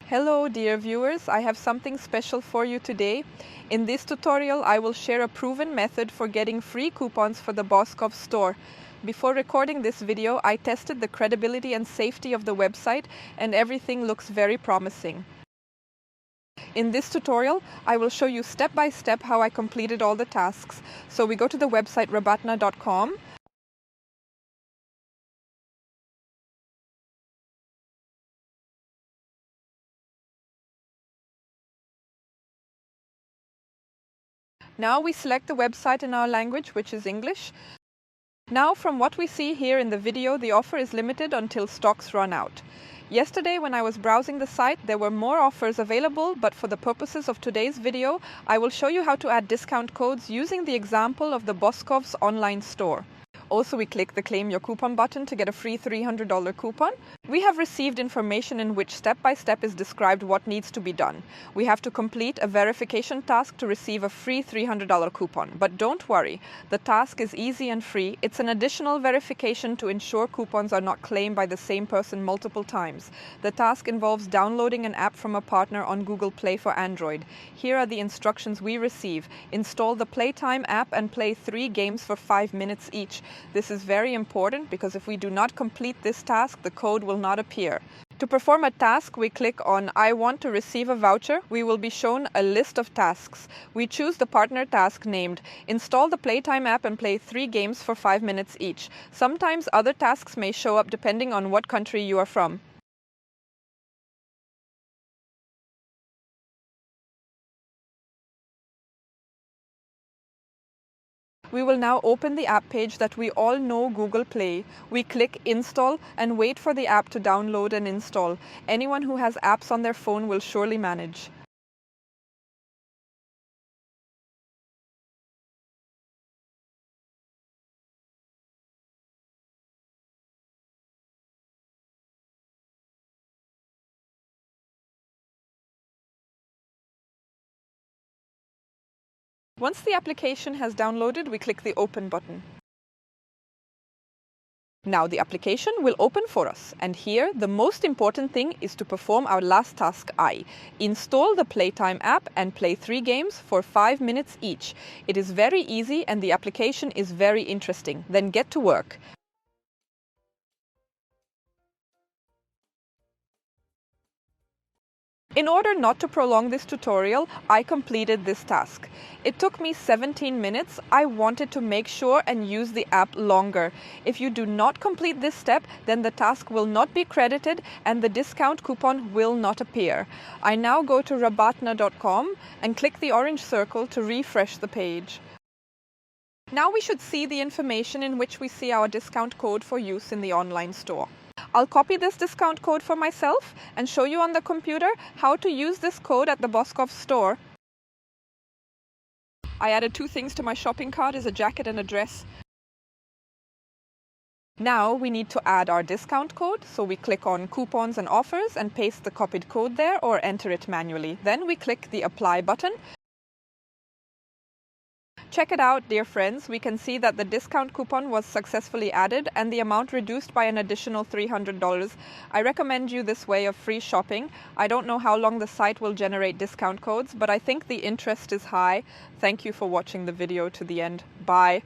Hello dear viewers, I have something special for you today. In this tutorial I will share a proven method for getting free coupons for the Boscov store. Before recording this video, I tested the credibility and safety of the website and everything looks very promising. In this tutorial, I will show you step by step how I completed all the tasks. So we go to the website rabatna.com. Now we select the website in our language, which is English. Now, from what we see here in the video, the offer is limited until stocks run out. Yesterday, when I was browsing the site, there were more offers available, but for the purposes of today's video, I will show you how to add discount codes using the example of the Boscovs online store. Also, we click the Claim Your Coupon button to get a free $300 coupon. We have received information in which step by step is described what needs to be done. We have to complete a verification task to receive a free $300 coupon. But don't worry, the task is easy and free. It's an additional verification to ensure coupons are not claimed by the same person multiple times. The task involves downloading an app from a partner on Google Play for Android. Here are the instructions we receive. Install the Playtime app and play 3 games for 5 minutes each. This is very important because if we do not complete this task, the code will not appear. To perform a task, we click on I want to receive a voucher. We will be shown a list of tasks. We choose the partner task named Install the Playtime app and play 3 games for 5 minutes each. Sometimes other tasks may show up depending on what country you are from. We will now open the app page that we all know, Google Play. We click Install and wait for the app to download and install. Anyone who has apps on their phone will surely manage. Once the application has downloaded, we click the Open button. Now the application will open for us, and here the most important thing is to perform our last task I. Install the Playtime app and play 3 games for 5 minutes each. It is very easy and the application is very interesting. Then get to work. In order not to prolong this tutorial, I completed this task. It took me 17 minutes. I wanted to make sure and use the app longer. If you do not complete this step, then the task will not be credited and the discount coupon will not appear. I now go to rabatna.com and click the orange circle to refresh the page. Now we should see the information in which we see our discount code for use in the online store. I'll copy this discount code for myself and show you on the computer how to use this code at the Boscov store. I added 2 things to my shopping cart, as a jacket and a dress. Now we need to add our discount code, so we click on Coupons and Offers and paste the copied code there or enter it manually. Then we click the Apply button. Check it out, dear friends. We can see that the discount coupon was successfully added and the amount reduced by an additional $300. I recommend you this way of free shopping. I don't know how long the site will generate discount codes, but I think the interest is high. Thank you for watching the video to the end. Bye.